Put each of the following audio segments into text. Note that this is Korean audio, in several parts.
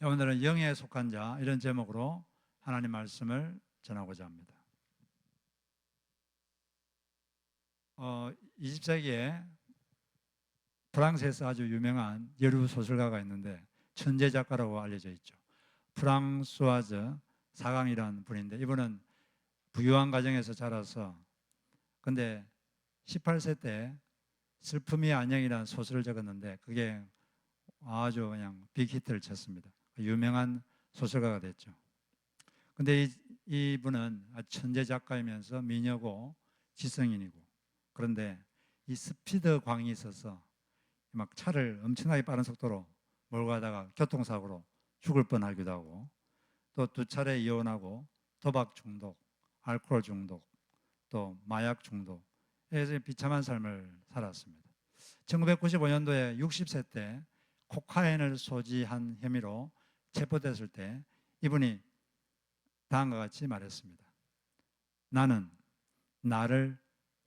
오늘은 영에 속한 자, 이런 제목으로 하나님 말씀을 전하고자 합니다. 20세기에 프랑스에서 아주 유명한 여류 소설가가 있는데 천재 작가라고 알려져 있죠. 프랑수아즈 사강이라는 분인데, 이분은 부유한 가정에서 자라서 근데 18세 때 슬픔이 안녕이라는 소설을 적었는데 그게 아주 그냥 빅히트를 쳤습니다. 유명한 소설가가 됐죠. 근데 이분은 천재 작가이면서 미녀고 지성인이고, 그런데 이 스피드 광이 있어서 막 차를 엄청나게 빠른 속도로 몰고 가다가 교통사고로 죽을 뻔하기도 하고, 또 2차례 이혼하고 도박 중독, 알코올 중독, 또 마약 중독, 그래서 비참한 삶을 살았습니다. 1995년도에 60세 때 코카인을 소지한 혐의로 체포됐을 때 이분이 다음과 같이 말했습니다. 나는 나를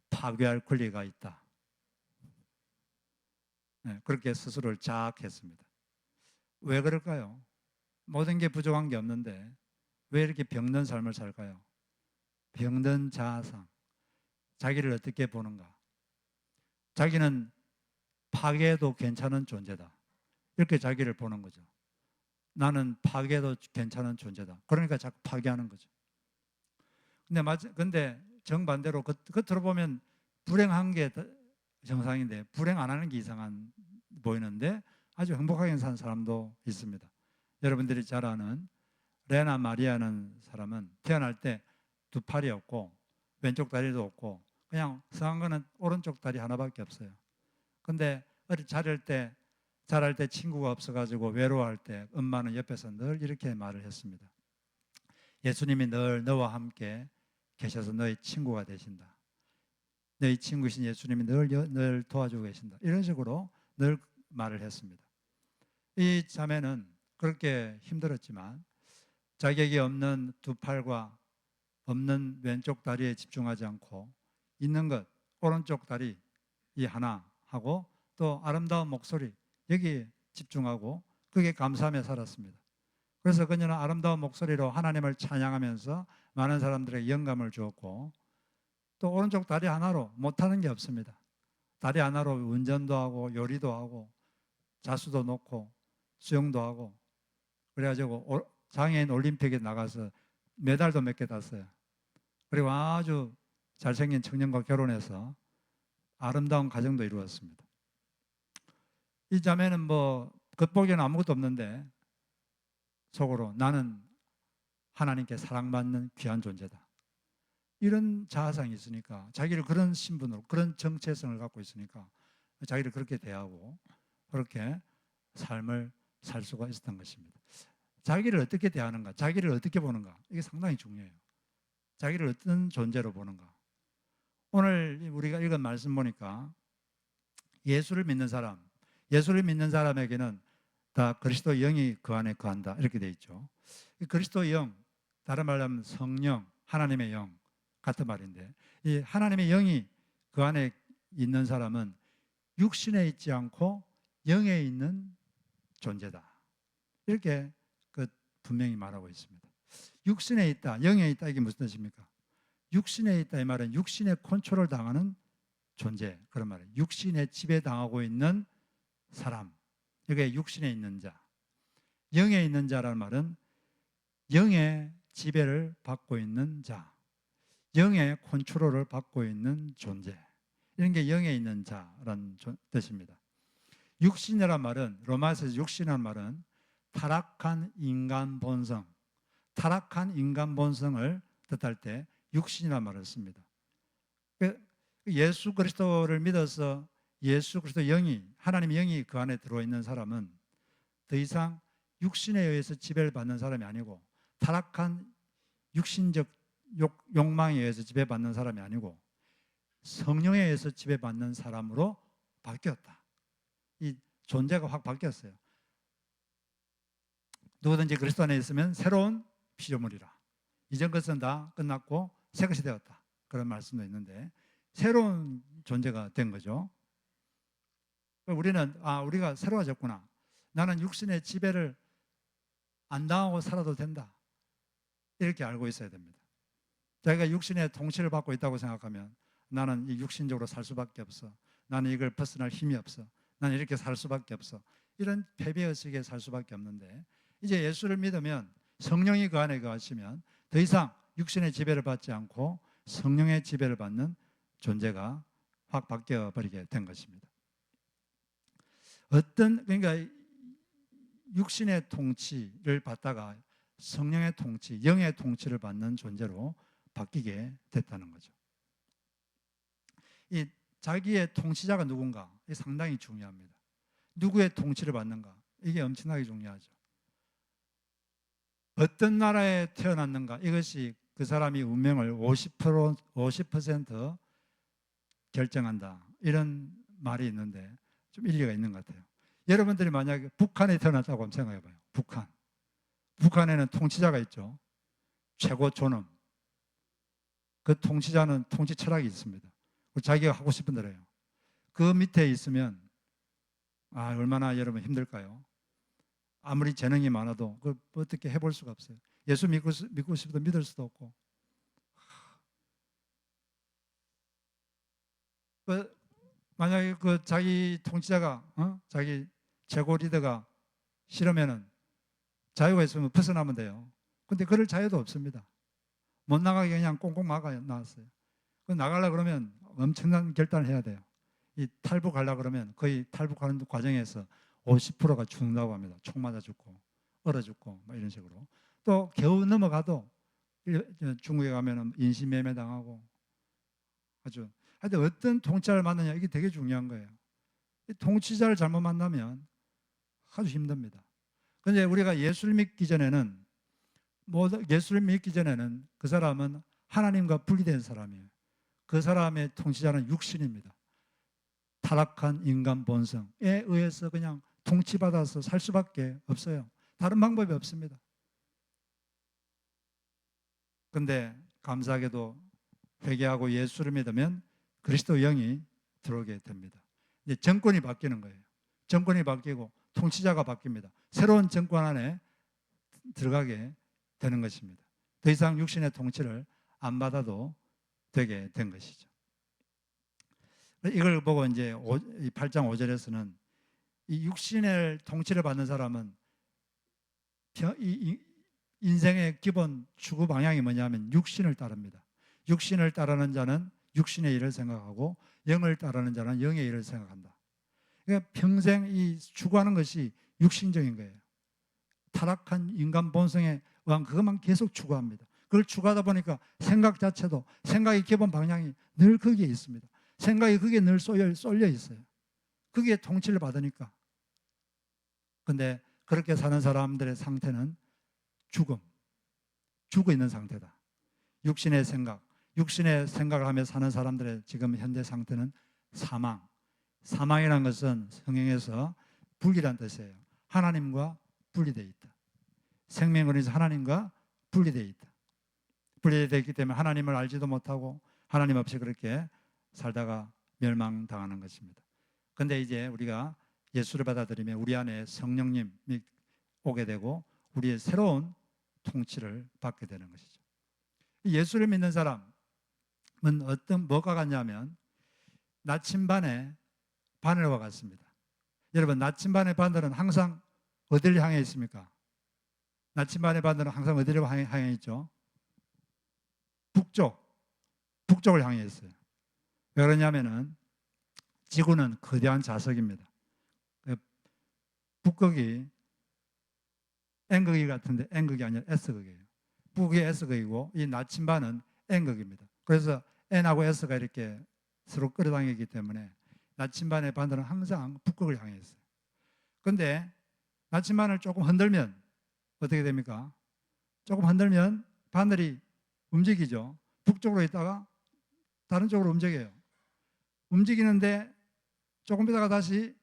파괴할 권리가 있다. 그렇게 스스로를 자학했습니다. 왜 그럴까요? 모든 게 부족한 게 없는데 왜 이렇게 병든 삶을 살까요? 병든 자아상, 자기를 어떻게 보는가? 자기는 파괴해도 괜찮은 존재다. 이렇게 자기를 보는 거죠. 나는 파괴해도 괜찮은 존재다. 그러니까 자꾸 파괴하는 거죠. 근데 정반대로 겉으로 보면 불행한 게 정상인데 불행 안 하는 게 이상한 보이는데 아주 행복하게 사는 사람도 있습니다. 여러분들이 잘 아는 레나 마리아는 사람은 태어날 때 2팔이 없고 왼쪽 다리도 없고 그냥 성한 거는 오른쪽 다리 하나밖에 없어요. 근데 어릴 자랄 때 친구가 없어가지고 외로워할 때 엄마는 옆에서 늘 이렇게 말을 했습니다. 예수님이 늘 너와 함께 계셔서 너의 친구가 되신다. 너의 친구이신 예수님이 늘 도와주고 계신다. 이런 식으로 늘 말을 했습니다. 이 자매는 그렇게 힘들었지만 자격이 없는 2팔과 없는 왼쪽 다리에 집중하지 않고 있는 것, 오른쪽 다리 이 하나 하고 또 아름다운 목소리 여기에 집중하고 그게 감사하며 살았습니다. 그래서 그녀는 아름다운 목소리로 하나님을 찬양하면서 많은 사람들에게 영감을 주었고, 또 오른쪽 다리 하나로 못하는 게 없습니다. 다리 하나로 운전도 하고 요리도 하고 자수도 놓고 수영도 하고, 그래가지고 장애인 올림픽에 나가서 메달도 몇 개 땄어요. 그리고 아주 잘생긴 청년과 결혼해서 아름다운 가정도 이루었습니다. 이 자매는 뭐 겉보기에는 아무것도 없는데 속으로 나는 하나님께 사랑받는 귀한 존재다. 이런 자아상이 있으니까 자기를 그런 신분으로, 그런 정체성을 갖고 있으니까 자기를 그렇게 대하고 그렇게 삶을 살 수가 있었던 것입니다. 자기를 어떻게 대하는가, 자기를 어떻게 보는가, 이게 상당히 중요해요. 자기를 어떤 존재로 보는가. 오늘 우리가 읽은 말씀 보니까 예수를 믿는 사람에게는 다 그리스도 영이 그 안에 거한다, 이렇게 돼 있죠. 그리스도 영, 다른 말로 하면 성령, 하나님의 영 같은 말인데, 이 하나님의 영이 그 안에 있는 사람은 육신에 있지 않고 영에 있는 존재다, 이렇게 분명히 말하고 있습니다. 육신에 있다, 영에 있다, 이게 무슨 뜻입니까? 육신에 있다 이 말은 육신의 컨트롤 당하는 존재, 그런 말이에요. 육신에 지배당하고 있는 사람, 이게 육신에 있는 자. 영에 있는 자라는 말은 영의 지배를 받고 있는 자, 영의 컨트롤을 받고 있는 존재, 이런 게 영에 있는 자라는 뜻입니다. 육신이란 말은, 로마에서 육신이라는 말은 타락한 인간 본성, 타락한 인간 본성을 뜻할 때 육신이라는 말을 씁니다. 예수 그리스도를 믿어서 예수 그리스도 영이, 하나님의 영이 그 안에 들어있는 사람은 더 이상 육신에 의해서 지배를 받는 사람이 아니고, 타락한 육신적 욕망에 의해서 지배받는 사람이 아니고 성령에 의해서 지배받는 사람으로 바뀌었다. 이 존재가 확 바뀌었어요. 누구든지 그리스도 안에 있으면 새로운 피조물이라. 이전 것은 다 끝났고 새 것이 되었다, 그런 말씀도 있는데 새로운 존재가 된 거죠. 우리는 우리가 새로워졌구나. 나는 육신의 지배를 안 당하고 살아도 된다. 이렇게 알고 있어야 됩니다. 자기가 육신의 통치를 받고 있다고 생각하면 나는 이 육신적으로 살 수밖에 없어. 나는 이걸 벗어날 힘이 없어. 나는 이렇게 살 수밖에 없어. 이런 패배의식에 살 수밖에 없는데 이제 예수를 믿으면 성령이 그 안에 거하시면 더 이상 육신의 지배를 받지 않고 성령의 지배를 받는 존재가 확 바뀌어 버리게 된 것입니다. 그러니까 육신의 통치를 받다가 성령의 통치, 영의 통치를 받는 존재로 바뀌게 됐다는 거죠. 이 자기의 통치자가 누군가 이게 상당히 중요합니다. 누구의 통치를 받는가 이게 엄청나게 중요하죠. 어떤 나라에 태어났는가 이것이 그 사람이 운명을 50% 결정한다 이런 말이 있는데 좀 일리가 있는 것 같아요. 여러분들이 만약에 북한에 태어났다고 한번 생각해 봐요. 북한에는 통치자가 있죠. 최고 존엄. 그 통치자는 통치 철학이 있습니다. 자기가 하고 싶은 대로 해요. 그 밑에 있으면 얼마나 여러분 힘들까요? 아무리 재능이 많아도 그걸 어떻게 해볼 수가 없어요. 예수 믿고 싶어도 믿을 수도 없고. 만약에 그 자기 통치자가 자기 최고 리더가 싫으면은 자유가 있으면 벗어나면 돼요. 근데 그럴 자유도 없습니다. 못 나가게 그냥 꽁꽁 막아 놨어요. 나가려고 그러면 엄청난 결단을 해야 돼요. 이 탈북하려고 그러면 거의 탈북하는 과정에서 50%가 죽는다고 합니다. 총 맞아 죽고 얼어 죽고 이런 식으로. 또 겨우 넘어가도 중국에 가면 인신매매 당하고 하여튼 어떤 통치자를 만나냐 이게 되게 중요한 거예요. 이 통치자를 잘못 만나면 아주 힘듭니다. 그런데 우리가 예수를 믿기 전에는 그 사람은 하나님과 분리된 사람이에요. 그 사람의 통치자는 육신입니다. 타락한 인간 본성에 의해서 그냥 통치받아서 살 수밖에 없어요. 다른 방법이 없습니다. 그런데 감사하게도 회개하고 예수를 믿으면 그리스도 영이 들어오게 됩니다. 이제 정권이 바뀌는 거예요. 정권이 바뀌고 통치자가 바뀝니다. 새로운 정권 안에 들어가게 되는 것입니다. 더 이상 육신의 통치를 안 받아도 되게 된 것이죠. 이걸 보고 이제 8장 5절에서는 이 육신의 통치를 받는 사람은 인생의 기본 추구 방향이 뭐냐면 육신을 따릅니다. 육신을 따르는 자는 육신의 일을 생각하고 영을 따르는 자는 영의 일을 생각한다. 그러니까 평생 이 추구하는 것이 육신적인 거예요. 타락한 인간 본성에 의한 그것만 계속 추구합니다. 그걸 추구하다 보니까 생각 자체도 생각의 기본 방향이 늘 거기에 있습니다. 생각이 그게 늘 쏠려 있어요. 그게 통치를 받으니까. 근데 그렇게 사는 사람들의 상태는 죽어 있는 상태다. 육신의 생각을 하며 사는 사람들의 지금 현재 상태는 사망. 사망이라는 것은 성경에서 분리란 뜻이에요. 하나님과 분리되어 있다. 생명은 하나님과 분리되어 있다. 분리되어 있기 때문에 하나님을 알지도 못하고 하나님 없이 그렇게 살다가 멸망당하는 것입니다. 그런데 이제 우리가 예수를 받아들이면 우리 안에 성령님이 오게 되고 우리의 새로운 통치를 받게 되는 것이죠. 예수를 믿는 사람은 뭐가 같냐면 나침반의 바늘과 같습니다. 여러분, 나침반의 바늘은 항상 어디를 향해 있습니까? 나침반의 바늘은 항상 어디를 향해 있죠? 북쪽을 향해 있어요. 왜 그러냐면은 지구는 거대한 자석입니다. 북극이 N극이 같은데 N극이 아니라 S극이에요. 북극이 S극이고 이 나침반은 N극입니다. 그래서 N하고 S가 이렇게 서로 끌어당기기 때문에 나침반의 바늘은 항상 북극을 향해 있어요. 그런데 나침반을 조금 흔들면 어떻게 됩니까? 조금 흔들면 바늘이 움직이죠. 북쪽으로 있다가 다른 쪽으로 움직여요. 움직이는데 조금 있다가 다시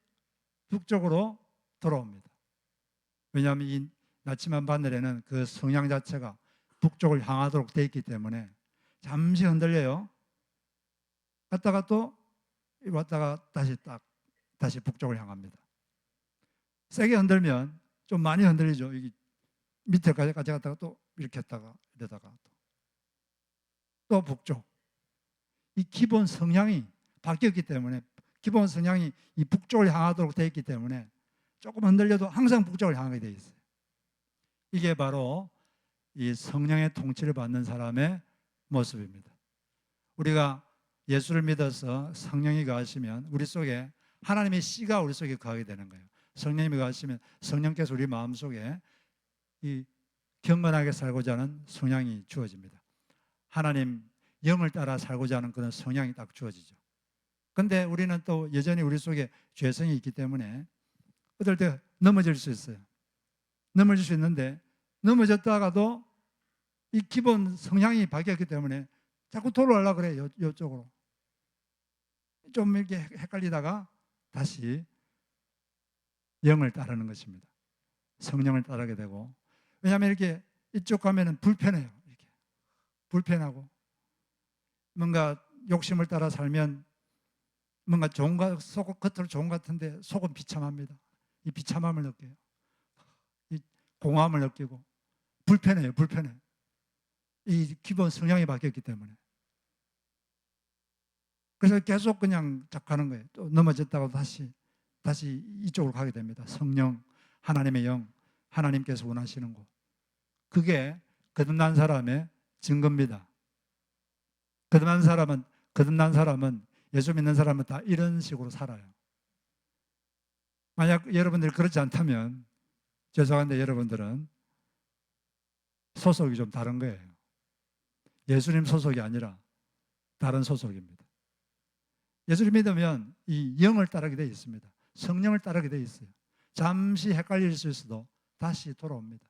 북쪽으로 돌아옵니다. 왜냐하면 이 나침반 바늘에는 그 성향 자체가 북쪽을 향하도록 되어 있기 때문에 잠시 흔들려요. 갔다가 또 왔다가 다시 북쪽을 향합니다. 세게 흔들면 좀 많이 흔들리죠. 밑에까지 가져갔다가 또 이렇게 했다가 이러다가 또 북쪽. 이 기본 성향이 바뀌었기 때문에, 기본 성향이 이 북쪽을 향하도록 되어 있기 때문에 조금 흔들려도 항상 북쪽을 향하게 되어 있어요. 이게 바로 이 성령의 통치를 받는 사람의 모습입니다. 우리가 예수를 믿어서 성령이 거하시면 우리 속에 하나님의 씨가 우리 속에 거하게 되는 거예요. 성령님이 거하시면 성령께서 우리 마음속에 이 경건하게 살고자 하는 성향이 주어집니다. 하나님 영을 따라 살고자 하는 그런 성향이 딱 주어지죠. 그런데 우리는 또 여전히 우리 속에 죄성이 있기 때문에 어떨 때 넘어질 수 있어요. 넘어질 수 있는데 넘어졌다가도 이 기본 성향이 바뀌었기 때문에 자꾸 돌아오려고 그래요. 이쪽으로. 좀 이렇게 헷갈리다가 다시 영을 따르는 것입니다. 성령을 따르게 되고, 왜냐하면 이렇게 이쪽 가면은 불편해요. 이렇게 불편하고 뭔가 욕심을 따라 살면 뭔가 좋은 것, 속 겉으로 좋은 것 같은데 속은 비참합니다. 이 비참함을 느껴요. 이 공허함을 느끼고 불편해요. 불편해. 이 기본 성향이 바뀌었기 때문에. 그래서 계속 그냥 쫙 가는 거예요. 또 넘어졌다가 다시 이쪽으로 가게 됩니다. 성령, 하나님의 영, 하나님께서 원하시는 곳. 그게 거듭난 사람의 증거입니다. 거듭난 사람은 예수 믿는 사람은 다 이런 식으로 살아요. 만약 여러분들이 그렇지 않다면 죄송한데 여러분들은 소속이 좀 다른 거예요. 예수님 소속이 아니라 다른 소속입니다. 예수를 믿으면 이 영을 따르게 되어 있습니다. 성령을 따르게 되어 있어요. 잠시 헷갈릴 수 있어도 다시 돌아옵니다.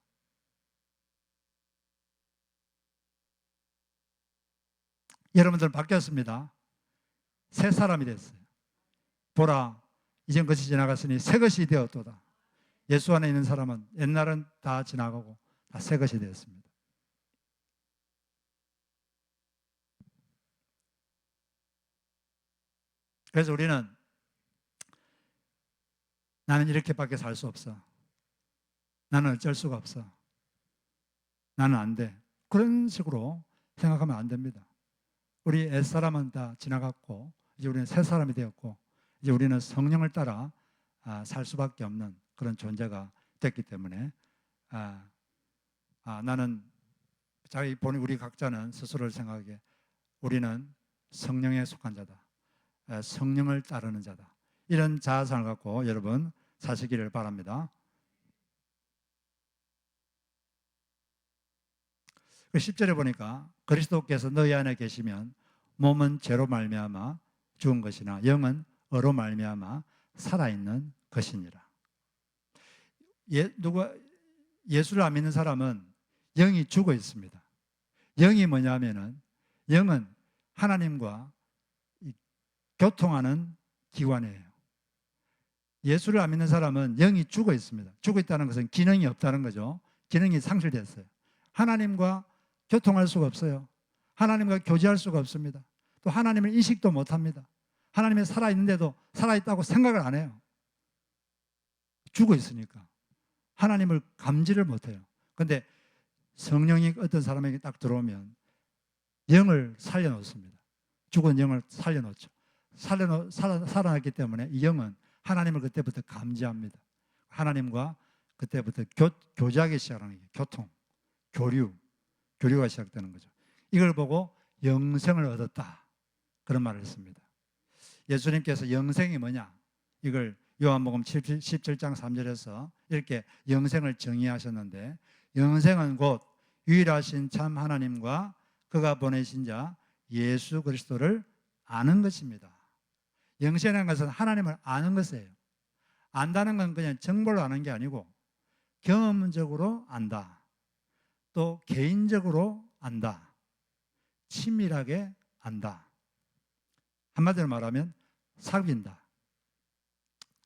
여러분들은 바뀌었습니다. 새 사람이 됐어요. 보라, 이전 것이 지나갔으니 새 것이 되었도다. 예수 안에 있는 사람은 옛날은 다 지나가고 다 새 것이 되었습니다. 그래서 우리는 나는 이렇게밖에 살 수 없어. 나는 어쩔 수가 없어. 나는 안 돼. 그런 식으로 생각하면 안 됩니다. 우리 옛사람은 다 지나갔고 이제 우리는 새 사람이 되었고 이제 우리는 성령을 따라 살 수밖에 없는 그런 존재가 됐기 때문에 나는 우리 각자는 스스로를 생각하기에 우리는 성령에 속한 자다. 성령을 따르는 자다. 이런 자아상을 갖고 여러분 사시기를 바랍니다. 10절에 보니까 그리스도께서 너희 안에 계시면 몸은 죄로 말미암아 죽은 것이나 영은 의로 말미암아 살아있는 것이니라. 예수를 안 믿는 사람은 영이 죽어 있습니다. 영이 뭐냐면은 영은 하나님과 교통하는 기관이에요. 예수를 안 믿는 사람은 영이 죽어 있습니다. 죽어 있다는 것은 기능이 없다는 거죠. 기능이 상실됐어요. 하나님과 교통할 수가 없어요. 하나님과 교제할 수가 없습니다. 또 하나님을 인식도 못합니다. 하나님이 살아있는데도 살아있다고 생각을 안 해요. 죽어 있으니까 하나님을 감지를 못해요. 그런데 성령이 어떤 사람에게 딱 들어오면 영을 살려놓습니다. 죽은 영을 살려놓죠. 살아났기 때문에 이 영은 하나님을 그때부터 감지합니다. 하나님과 그때부터 교제하기 시작하는 거예요. 교통, 교류가 시작되는 거죠. 이걸 보고 영생을 얻었다. 그런 말을 했습니다. 예수님께서 영생이 뭐냐? 이걸 요한복음 17장 3절에서 이렇게 영생을 정의하셨는데, 영생은 곧 유일하신 참 하나님과 그가 보내신 자 예수 그리스도를 아는 것입니다. 영생이라는 것은 하나님을 아는 것이에요. 안다는 건 그냥 정보로 아는 게 아니고 경험적으로 안다. 또 개인적으로 안다. 친밀하게 안다. 한마디로 말하면 사귄다.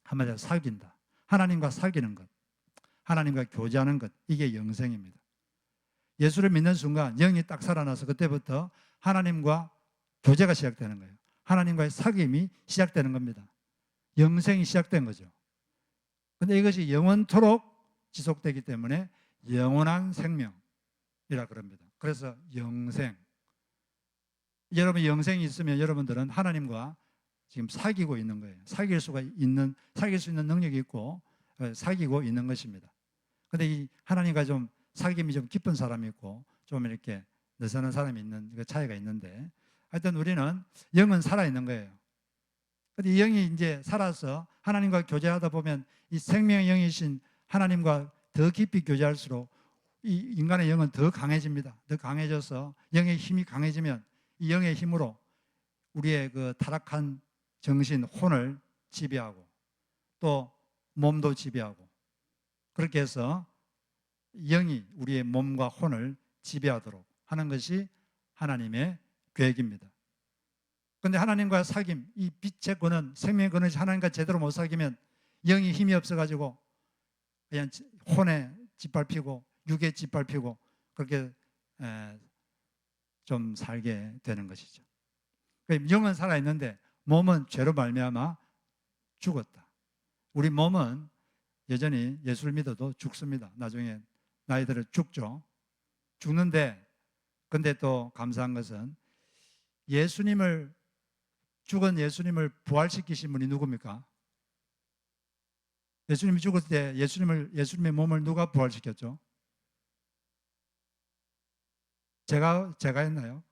한마디로 사귄다. 하나님과 사귀는 것, 하나님과 교제하는 것, 이게 영생입니다. 예수를 믿는 순간 영이 딱 살아나서 그때부터 하나님과 교제가 시작되는 거예요. 하나님과의 사귐이 시작되는 겁니다. 영생이 시작된 거죠. 그런데 이것이 영원토록 지속되기 때문에 영원한 생명이라 그럽니다. 그래서 영생. 여러분 영생이 있으면 여러분들은 하나님과 지금 사귀고 있는 거예요. 사귈 수 있는 능력이 있고 사귀고 있는 것입니다. 근데 이 하나님과 좀 사귐이 좀 깊은 사람이 있고 좀 이렇게 느슨한 사람이 있는 그 차이가 있는데, 하여튼 우리는 영은 살아 있는 거예요. 근데 이 영이 이제 살아서 하나님과 교제하다 보면 이 생명의 영이신 하나님과 더 깊이 교제할수록 이 인간의 영은 더 강해집니다. 더 강해져서 영의 힘이 강해지면 이 영의 힘으로 우리의 그 타락한 정신, 혼을 지배하고 또 몸도 지배하고, 그렇게 해서 영이 우리의 몸과 혼을 지배하도록 하는 것이 하나님의 계획입니다. 그런데 하나님과 사귐, 이 빛의 근원, 생명의 근원이 하나님과 제대로 못 사귀면 영이 힘이 없어가지고 그냥 혼에 짓밟히고 육에 짓밟히고 그렇게 좀 살게 되는 것이죠. 영은 살아있는데 몸은 죄로 말미암아 죽었다. 우리 몸은 여전히 예수를 믿어도 죽습니다. 나중에 나이 들어 죽죠. 죽는데, 근데 또 감사한 것은 죽은 예수님을 부활시키신 분이 누굽니까? 예수님이 죽을 때 예수님의 몸을 누가 부활시켰죠? 제가 했나요?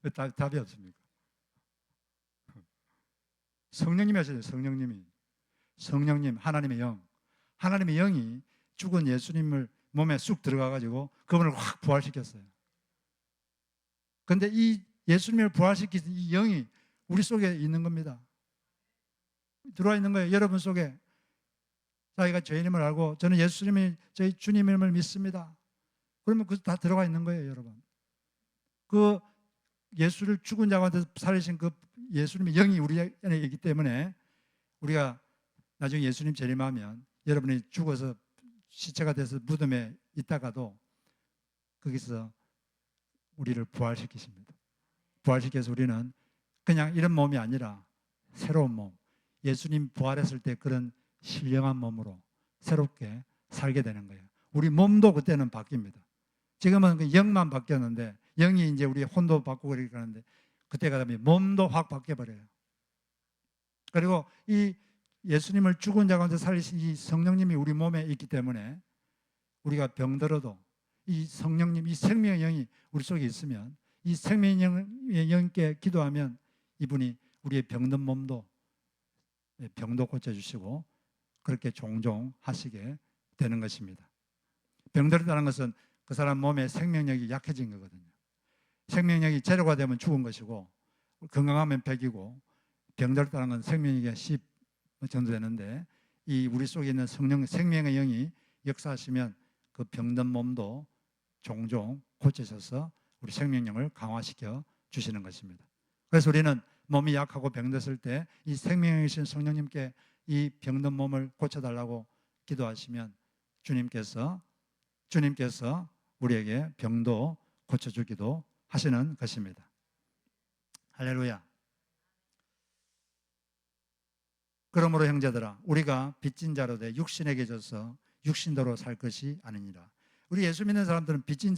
왜 답이 없습니까? 성령님이 하셨어요. 성령님, 하나님의 영이 죽은 예수님을 몸에 쑥 들어가가지고 그분을 확 부활시켰어요. 그런데 이 예수님을 부활시킨 이 영이 우리 속에 있는 겁니다. 들어와 있는 거예요. 여러분 속에. 자기가 죄인임을 알고 저는 예수님이 저희 주님임을 믿습니다. 그러면 그것도 다 들어가 있는 거예요, 여러분. 그 예수를 죽은 자 가운데 살리신 그 예수님의 영이 우리 안에 있기 때문에 우리가 나중에 예수님 재림하면 여러분이 죽어서 시체가 돼서 무덤에 있다가도 거기서 우리를 부활시키십니다. 부활시켜서 우리는 그냥 이런 몸이 아니라 새로운 몸, 예수님 부활했을 때 그런 신령한 몸으로 새롭게 살게 되는 거예요. 우리 몸도 그때는 바뀝니다. 지금은 그 영만 바뀌었는데 영이 이제 우리 혼도 바꾸고 이렇게 하는데 그때가 되면 몸도 확 바뀌어버려요. 그리고 이 예수님을 죽은 자 가운데 살리신 이 성령님이 우리 몸에 있기 때문에 우리가 병들어도 이 성령님, 이 생명의 영이 우리 속에 있으면 이 생명의 영께 기도하면 이분이 우리의 병든 몸도 병도 고쳐주시고 그렇게 종종 하시게 되는 것입니다. 병들었다는 것은 그 사람 몸에 생명력이 약해진 거거든요. 생명력이 제로가 되면 죽은 것이고 건강하면 100이고 병들었다는 건 생명력이 10 정도 되는데 이 우리 속에 있는 생명의 영이 역사하시면 그 병든 몸도 종종 고치셔서 우리 생명력을 강화시켜 주시는 것입니다. 그래서 우리는 몸이 약하고 병들었을 때 이 생명이신 성령님께 이 병든 몸을 고쳐달라고 기도하시면 주님께서 우리에게 병도 고쳐주기도 하시는 것입니다. 할렐루야. 그러므로 형제들아 우리가 빚진 자로 돼 육신에게 져서 육신대로 살 것이 아니니라. 우리 예수 믿는 사람들은 빚진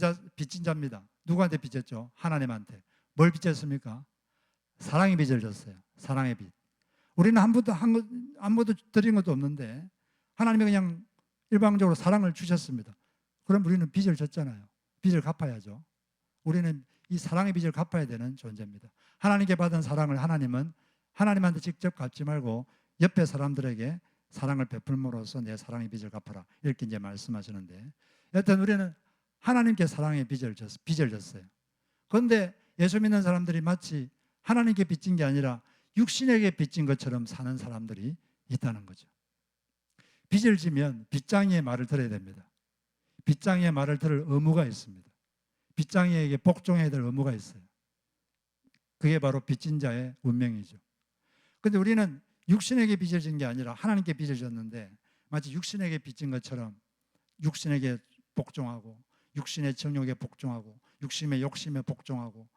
자입니다. 누구한테 빚졌죠? 하나님한테. 뭘 빚졌습니까? 사랑의 빚을 졌어요. 사랑의 빚. 우리는 아무도 드린 것도 없는데 하나님이 그냥 일방적으로 사랑을 주셨습니다. 그럼 우리는 빚을 졌잖아요. 빚을 갚아야죠. 우리는 이 사랑의 빚을 갚아야 되는 존재입니다. 하나님께 받은 사랑을 하나님은 하나님한테 직접 갚지 말고 옆에 사람들에게 사랑을 베풀므로써 내 사랑의 빚을 갚아라. 이렇게 이제 말씀하시는데 여튼 우리는 하나님께 사랑의 빚을 졌어요. 그런데 예수 믿는 사람들이 마치 하나님께 빚진 게 아니라 육신에게 빚진 것처럼 사는 사람들이 있다는 거죠. 빚을 지면 빚장이의 말을 들어야 됩니다. 빚장이의 말을 들을 의무가 있습니다. 빚장이에게 복종해야 될 의무가 있어요. 그게 바로 빚진 자의 운명이죠. 그런데 우리는 육신에게 빚을 진 게 아니라 하나님께 빚을 졌는데 마치 육신에게 빚진 것처럼 육신에게 복종하고 육신의 정욕에 복종하고 육신의 욕심에 복종하고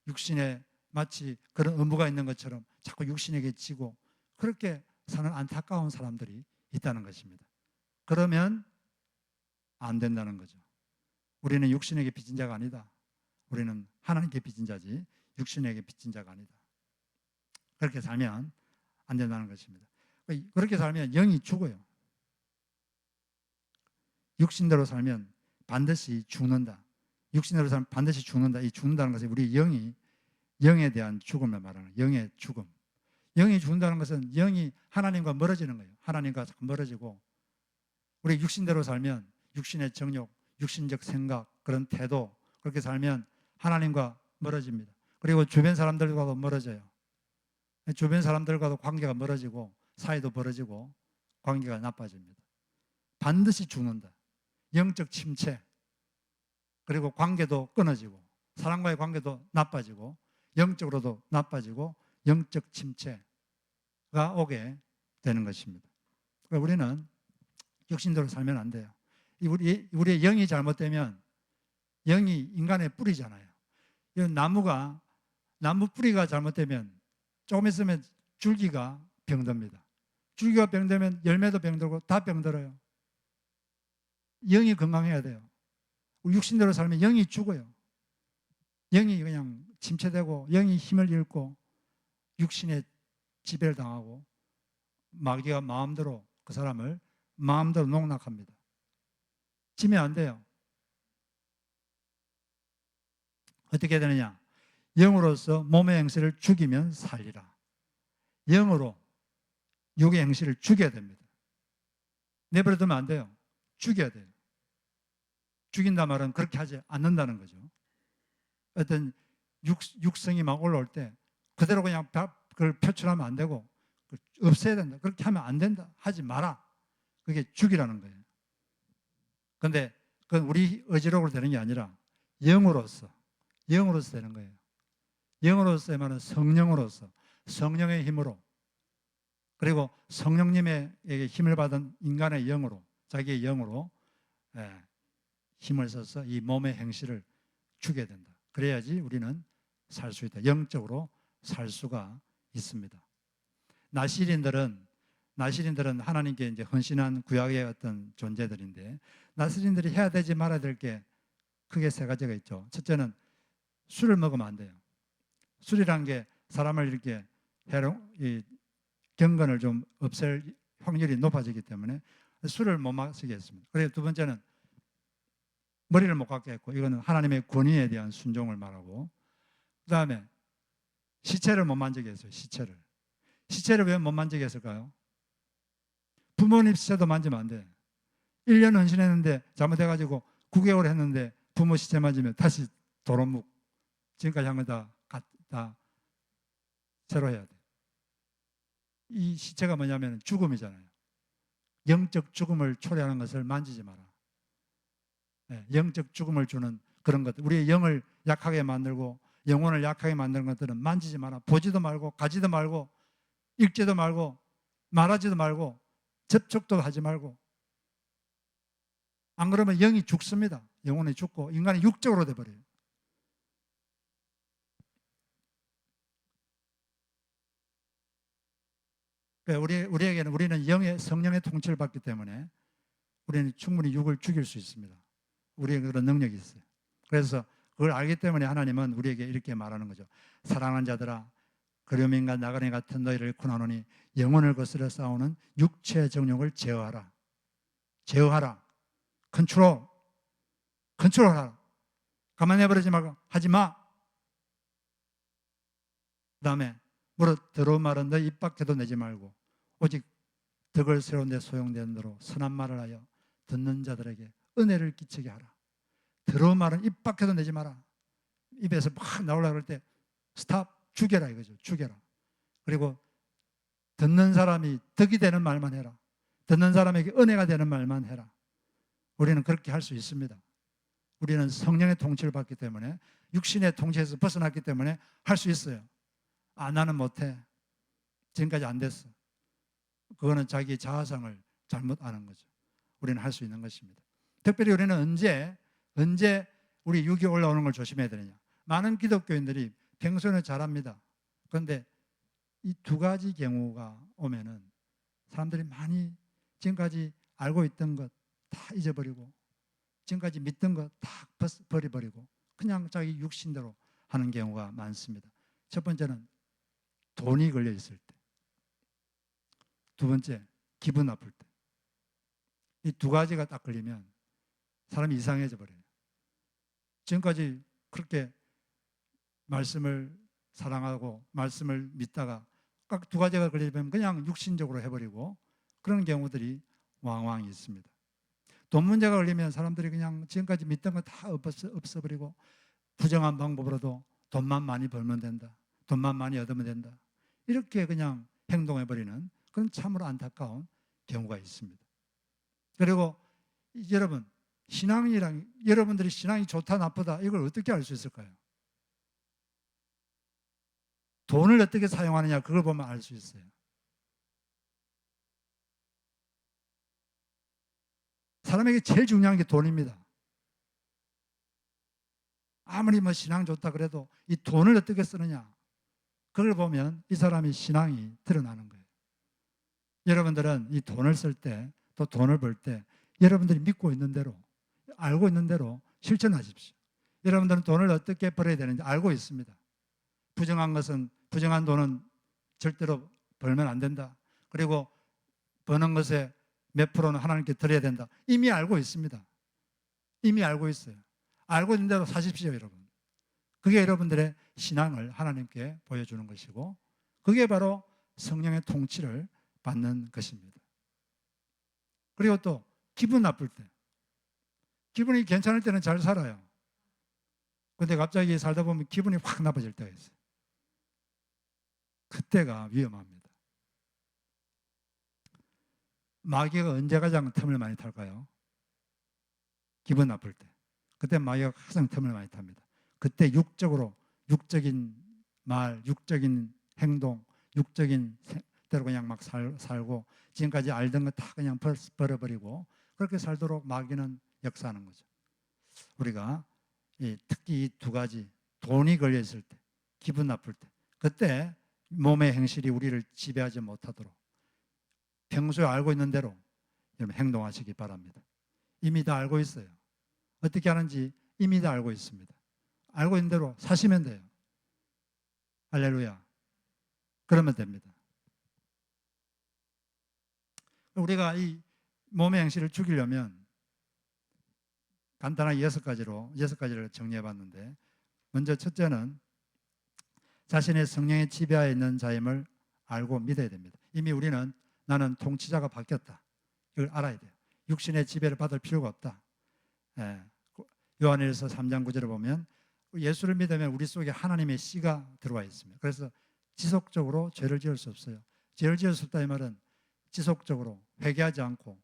육신에 마치 그런 의무가 있는 것처럼 자꾸 육신에게 지고 그렇게 사는 안타까운 사람들이 있다는 것입니다. 그러면 안 된다는 거죠. 우리는 육신에게 빚진 자가 아니다. 우리는 하나님께 빚진 자지 육신에게 빚진 자가 아니다. 그렇게 살면 안 된다는 것입니다. 그렇게 살면 영이 죽어요. 육신대로 살면 반드시 죽는다. 육신대로 살면 반드시 죽는다. 이 죽는다는 것은 우리 영에 대한 죽음을 말하는 거예요. 영의 죽음. 영이 죽는다는 것은 영이 하나님과 멀어지는 거예요. 하나님과 자꾸 멀어지고, 우리 육신대로 살면 육신의 정욕, 육신적 생각, 그런 태도, 그렇게 살면 하나님과 멀어집니다. 그리고 주변 사람들과도 멀어져요. 주변 사람들과도 관계가 멀어지고 사이도 벌어지고 관계가 나빠집니다. 반드시 죽는다. 영적 침체, 그리고 관계도 끊어지고 사람과의 관계도 나빠지고 영적으로도 나빠지고 영적 침체가 오게 되는 것입니다. 그러니까 우리는 육신대로 살면 안 돼요. 우리의 영이 잘못되면, 영이 인간의 뿌리잖아요. 이 나무 뿌리가 잘못되면 조금 있으면 줄기가 병듭니다. 줄기가 병들면 열매도 병들고 다 병들어요. 영이 건강해야 돼요. 육신대로 살면 영이 죽어요. 영이 그냥 침체되고 영이 힘을 잃고 육신의 지배를 당하고 마귀가 마음대로 그 사람을 마음대로 농락합니다. 지면 안 돼요. 어떻게 되느냐? 영으로서 몸의 행실을 죽이면 살리라. 영으로 육의 행실을 죽여야 됩니다. 내버려두면 안 돼요. 죽여야 돼요. 죽인다 말은 그렇게 하지 않는다는 거죠. 어떤 육성이 막 올라올 때 그대로 그냥 그걸 표출하면 안 되고 없애야 된다. 그렇게 하면 안 된다. 하지 마라. 그게 죽이라는 거예요. 그런데 그건 우리 의지력으로 되는 게 아니라 영으로서 되는 거예요. 영으로서의 말은 성령으로서, 성령의 힘으로, 그리고 성령님에게 힘을 받은 인간의 영으로, 자기의 영으로 힘을 써서 이 몸의 행실을 죽여야 된다. 그래야지 우리는 살 수 있다. 영적으로 살 수가 있습니다. 나시린들은 하나님께 이제 헌신한 구약의 어떤 존재들인데, 나시린들이 해야 되지 말아야 될 게 크게 세 가지가 있죠. 첫째는 술을 먹으면 안 돼요. 술이란 게 사람을 이렇게 경건을 좀 없앨 확률이 높아지기 때문에 술을 못 마시게 했습니다. 그리고 두 번째는 머리를 못 깎게 했고, 이거는 하나님의 권위에 대한 순종을 말하고, 그 다음에 시체를 못 만지게 했어요. 시체를 왜 못 만지게 했을까요? 부모님 시체도 만지면 안 돼. 1년 헌신했는데 잘못해가지고 9개월 했는데 부모 시체 만지면 다시 도로묵, 지금까지 한 건 다 새로 해야 돼. 이 시체가 뭐냐면 죽음이잖아요. 영적 죽음을 초래하는 것을 만지지 마라. 영적 죽음을 주는 그런 것들, 우리의 영을 약하게 만들고 영혼을 약하게 만드는 것들은 만지지 마라. 보지도 말고 가지도 말고 읽지도 말고 말하지도 말고 접촉도 하지 말고. 안 그러면 영이 죽습니다. 영혼이 죽고 인간이 육적으로 돼버려요. 우리에게는, 우리는 성령의 통치를 받기 때문에 우리는 충분히 육을 죽일 수 있습니다. 우리에게 그런 능력이 있어요. 그래서 그걸 알기 때문에 하나님은 우리에게 이렇게 말하는 거죠. 사랑하는 자들아, 그리움인과 나그네 같은 너희를 권하노니 영혼을 거스려 싸우는 육체의 정욕을 제어하라. 컨트롤하라. 가만히 내버리지 말고 하지 마. 그 다음에 더러운 말은 너 입 밖에도 내지 말고 오직 덕을 세운 데 소용되는 대로 선한 말을 하여 듣는 자들에게 은혜를 끼치게 하라. 더러운 말은 입 밖에도 내지 마라. 입에서 막 나오려고 할 때 스탑, 죽여라 이거죠. 죽여라. 그리고 듣는 사람이 덕이 되는 말만 해라. 듣는 사람에게 은혜가 되는 말만 해라. 우리는 그렇게 할 수 있습니다. 우리는 성령의 통치를 받기 때문에, 육신의 통치에서 벗어났기 때문에 할 수 있어요. 나는 못해. 지금까지 안 됐어. 그거는 자기 자아상을 잘못 아는 거죠. 우리는 할 수 있는 것입니다. 특별히 우리는 언제 우리 육이 올라오는 걸 조심해야 되느냐. 많은 기독교인들이 평소에는 잘합니다. 그런데 이 두 가지 경우가 오면은 사람들이 많이 지금까지 알고 있던 것 다 잊어버리고 지금까지 믿던 거 다 버려버리고 그냥 자기 육신대로 하는 경우가 많습니다. 첫 번째는 돈이 걸려 있을 때, 두 번째 기분 나쁠 때. 이 두 가지가 딱 걸리면 사람이 이상해져 버려요. 지금까지 그렇게 말씀을 사랑하고 말씀을 믿다가 딱 두 가지가 걸리면 그냥 육신적으로 해버리고 그런 경우들이 왕왕 있습니다. 돈 문제가 걸리면 사람들이 그냥 지금까지 믿던 거 다 없어버리고 부정한 방법으로도 돈만 많이 벌면 된다, 돈만 많이 얻으면 된다, 이렇게 그냥 행동해버리는 그런 참으로 안타까운 경우가 있습니다. 그리고 여러분, 신앙이랑 여러분들이 신앙이 좋다 나쁘다 이걸 어떻게 알 수 있을까요? 돈을 어떻게 사용하느냐 그걸 보면 알 수 있어요. 사람에게 제일 중요한 게 돈입니다. 아무리 뭐 신앙 좋다 그래도 이 돈을 어떻게 쓰느냐 그걸 보면 이 사람이 신앙이 드러나는 거예요. 여러분들은 이 돈을 쓸 때 또 돈을 벌 때 여러분들이 믿고 있는 대로 알고 있는 대로 실천하십시오. 여러분들은 돈을 어떻게 벌어야 되는지 알고 있습니다. 부정한 돈은 절대로 벌면 안 된다. 그리고 버는 것에 몇 프로는 하나님께 드려야 된다. 이미 알고 있습니다. 이미 알고 있어요. 알고 있는 대로 사십시오, 여러분. 그게 여러분들의 신앙을 하나님께 보여주는 것이고 그게 바로 성령의 통치를 받는 것입니다. 그리고 또 기분 나쁠 때, 기분이 괜찮을 때는 잘 살아요. 근데 갑자기 살다 보면 기분이 확 나빠질 때가 있어요. 그때가 위험합니다. 마귀가 언제 가장 틈을 많이 탈까요? 기분 나쁠 때. 그때 마귀가 가장 틈을 많이 탑니다. 그때 육적인 말, 육적인 행동, 육적인 대로 그냥 막 살고 지금까지 알던 거 다 그냥 버려버리고 그렇게 살도록 마귀는 역사하는 거죠. 우리가 특히 이 두 가지, 돈이 걸려있을 때, 기분 나쁠 때, 그때 몸의 행실이 우리를 지배하지 못하도록 평소에 알고 있는 대로 여러분 행동하시기 바랍니다. 이미 다 알고 있어요. 어떻게 하는지 이미 다 알고 있습니다. 알고 있는 대로 사시면 돼요. 할렐루야. 그러면 됩니다. 우리가 이 몸의 행실을 죽이려면 간단하게 6가지를 정리해 봤는데, 먼저 첫째는 자신의 성령의 지배하에 있는 자임을 알고 믿어야 됩니다. 이미 우리는 나는 통치자가 바뀌었다, 이걸 알아야 돼요. 육신의 지배를 받을 필요가 없다. 요한일서 3장 9절을 보면 예수를 믿으면 우리 속에 하나님의 씨가 들어와 있습니다. 그래서 지속적으로 죄를 지을 수 없어요. 죄를 지을 수 없다 이 말은 지속적으로 회개하지 않고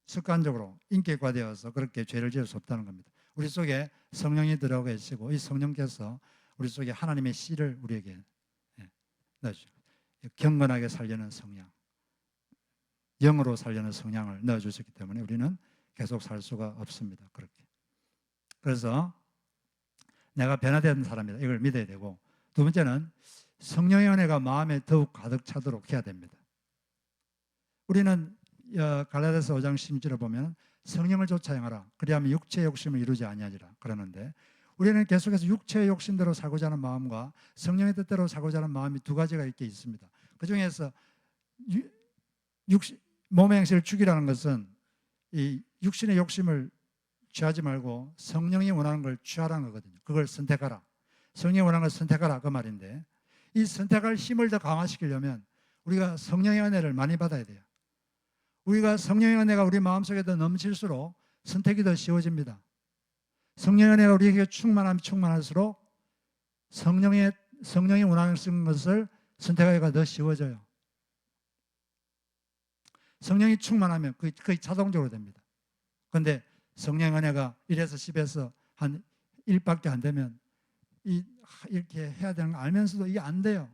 습관적으로 인격화되어서 그렇게 죄를 지을 수 없다는 겁니다. 우리 속에 성령이 들어가 계시고 이 성령께서 우리 속에 하나님의 씨를 우리에게 넣어주죠. 경건하게 살려는 성향, 영으로 살려는 성향을 넣어주셨기 때문에 우리는 계속 살 수가 없습니다. 그렇게. 그래서 내가 변화된 사람이다, 이걸 믿어야 되고, 두 번째는 성령의 은혜가 마음에 더욱 가득 차도록 해야 됩니다. 우리는 갈라디아서 5장 16절을 보면 성령을 쫓아 행하라, 그리하면 육체의 욕심을 이루지 아니하리라 그러는데, 우리는 계속해서 육체의 욕심대로 살고자 하는 마음과 성령의 뜻대로 살고자 하는 마음이 두 가지가 이렇게 있습니다. 그 중에서 몸의 행실을 죽이라는 것은 이 육신의 욕심을 취하지 말고 성령이 원하는 걸 취하라는 거거든요. 그걸 선택하라. 성령이 원하는 걸 선택하라, 그 말인데, 이 선택할 힘을 더 강화시키려면 우리가 성령의 은혜를 많이 받아야 돼요. 우리가 성령의 은혜가 우리 마음속에 더 넘칠수록 선택이 더 쉬워집니다. 성령의 은혜가 우리에게 충만할수록 성령이 원하는 것을 선택하기가 더 쉬워져요. 성령이 충만하면 거의 자동적으로 됩니다. 그런데 성령의 은혜가 1에서 10에서 한 1밖에 안 되면 이렇게 해야 되는 거 알면서도 이게 안 돼요.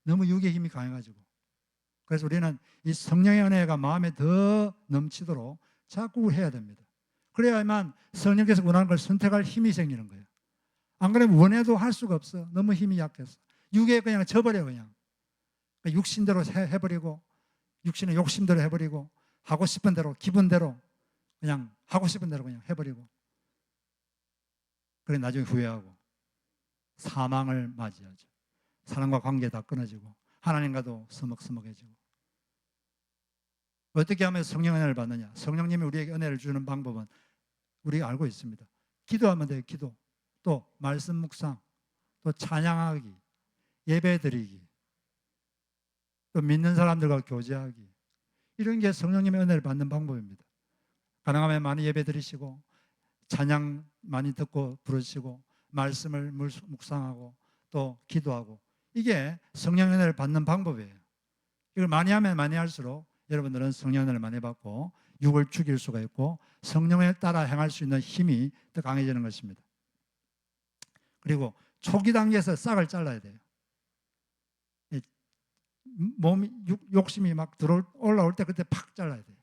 너무 육의 힘이 강해가지고. 그래서 우리는 이 성령의 은혜가 마음에 더 넘치도록 자꾸 해야 됩니다. 그래야만 성령께서 원하는 걸 선택할 힘이 생기는 거예요. 안 그러면 원해도 할 수가 없어. 너무 힘이 약해서. 육에 그냥 져버려, 그냥. 육신대로 해버리고, 육신의 욕심대로 해버리고, 하고 싶은 대로, 기분대로 그냥 하고 싶은 대로 그냥 해버리고, 그래 나중에 후회하고 사망을 맞이하죠. 사람과 관계 다 끊어지고 하나님과도 서먹서먹해지고. 어떻게 하면 성령 은혜를 받느냐? 성령님이 우리에게 은혜를 주는 방법은 우리가 알고 있습니다. 기도하면 돼요. 기도, 또 말씀 묵상, 또 찬양하기, 예배 드리기, 또 믿는 사람들과 교제하기, 이런 게 성령님의 은혜를 받는 방법입니다. 가능하면 많이 예배 드리시고 찬양 많이 듣고 부르시고 말씀을 묵상하고 또 기도하고, 이게 성령의 은혜를 받는 방법이에요. 이걸 많이 하면 많이 할수록 여러분들은 성령의 은혜를 많이 받고 육을 죽일 수가 있고 성령에 따라 행할 수 있는 힘이 더 강해지는 것입니다. 그리고 초기 단계에서 싹을 잘라야 돼요. 몸이 욕심이 막 올라올 때 그때 팍 잘라야 돼요.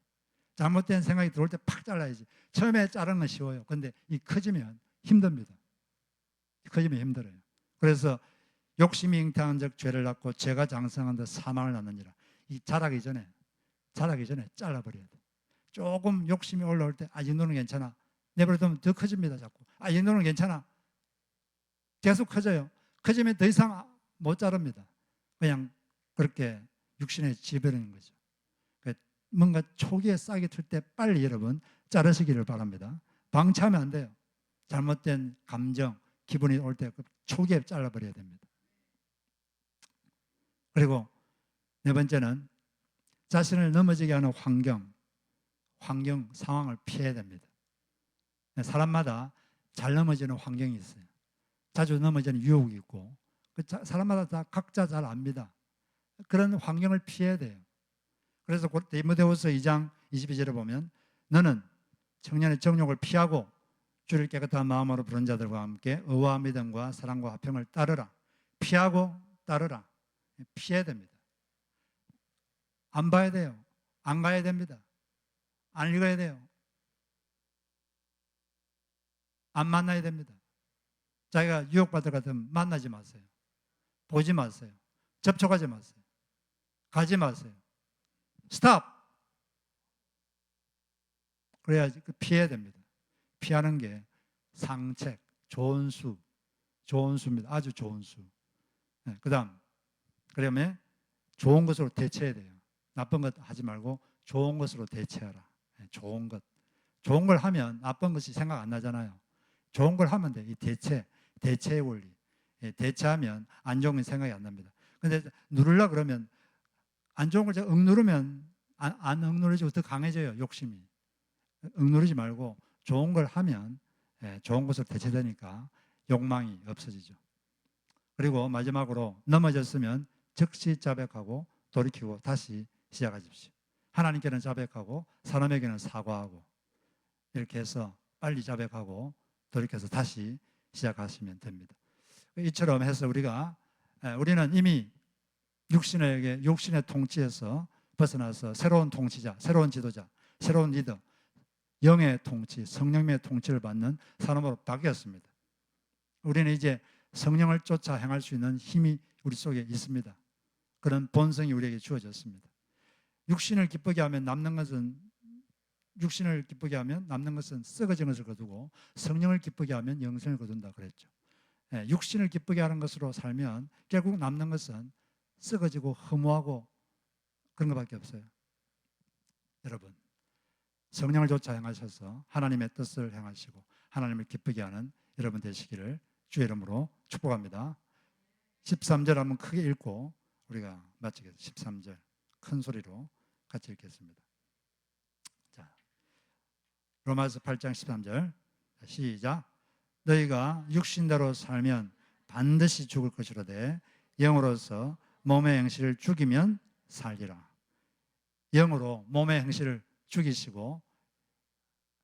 잘못된 생각이 들어올 때 팍 잘라야지. 처음에 자르는 건 쉬워요. 근데 이 커지면 힘듭니다. 커지면 힘들어요. 그래서 욕심이 잉태한 적 죄를 낳고 죄가 장성한 데 사망을 낳느니라. 이 자라기 전에 잘라버려야 돼. 조금 욕심이 올라올 때 이 정도는 괜찮아. 내버려두면 더 커집니다. 자꾸 이 정도는 괜찮아. 계속 커져요. 커지면 더 이상 못 자릅니다. 그냥 그렇게 육신에 지배되는 거죠. 뭔가 초기에 싹이 틀 때 빨리 여러분 자르시기를 바랍니다. 방치하면 안 돼요. 잘못된 감정, 기분이 올 때 초기에 잘라버려야 됩니다. 그리고 네 번째는 자신을 넘어지게 하는 환경, 상황을 피해야 됩니다. 사람마다 잘 넘어지는 환경이 있어요. 자주 넘어지는 유혹이 있고 사람마다 다 각자 잘 압니다. 그런 환경을 피해야 돼요. 그래서 디모데후서 2장 22절에 보면 너는 청년의 정욕을 피하고 주를 깨끗한 마음으로 부른 자들과 함께 의와 믿음과 사랑과 화평을 따르라. 피하고 따르라. 피해야 됩니다. 안 봐야 돼요. 안 가야 됩니다. 안 읽어야 돼요. 안 만나야 됩니다. 자기가 유혹받을 것 같으면 만나지 마세요. 보지 마세요. 접촉하지 마세요. 가지 마세요. 스탑! 그래야지 피해야 됩니다. 피하는 게 상책, 좋은 수입니다. 아주 좋은 수. 네, 그 다음, 그러면 좋은 것으로 대체해야 돼요. 나쁜 것 하지 말고 좋은 것으로 대체하라. 네, 좋은 것. 좋은 걸 하면 나쁜 것이 생각 안 나잖아요. 좋은 걸 하면 돼. 이 대체의 원리. 대체하면 안 좋은 건 생각이 안 납니다. 근데 누르려 그러면 안 좋은 걸 억누르면 안 억누르지고 더 강해져요. 욕심이. 억누르지 말고 좋은 걸 하면 좋은 것으로 대체되니까 욕망이 없어지죠. 그리고 마지막으로 넘어졌으면 즉시 자백하고 돌이키고 다시 시작하십시오. 하나님께는 자백하고 사람에게는 사과하고 이렇게 해서 빨리 자백하고 돌이켜서 다시 시작하시면 됩니다. 이처럼 해서 우리는 이미 육신의 통치에서 벗어나서 새로운 통치자, 새로운 지도자, 새로운 리더, 영의 통치, 성령의 통치를 받는 사람으로 바뀌었습니다. 우리는 이제 성령을 쫓아 행할 수 있는 힘이 우리 속에 있습니다. 그런 본성이 우리에게 주어졌습니다. 육신을 기쁘게 하면 남는 것은 썩어진 것을 거두고 성령을 기쁘게 하면 영생을 거둔다 그랬죠. 육신을 기쁘게 하는 것으로 살면 결국 남는 것은 썩어지고 허무하고 그런 것밖에 없어요. 여러분, 성령을 쫓아 행하셔서 하나님의 뜻을 행하시고 하나님을 기쁘게 하는 여러분 되시기를 주의 이름으로 축복합니다. 13절 한번 크게 읽고 우리가 마치겠습니다. 13절 큰 소리로 같이 읽겠습니다. 자, 로마서 8장 13절 시작. 너희가 육신대로 살면 반드시 죽을 것이로되 영으로서 몸의 행실을 죽이면 살리라. 영으로 몸의 행실을 죽이시고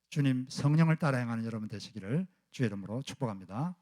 주님 성령을 따라 행하는 여러분 되시기를 주의 이름으로 축복합니다.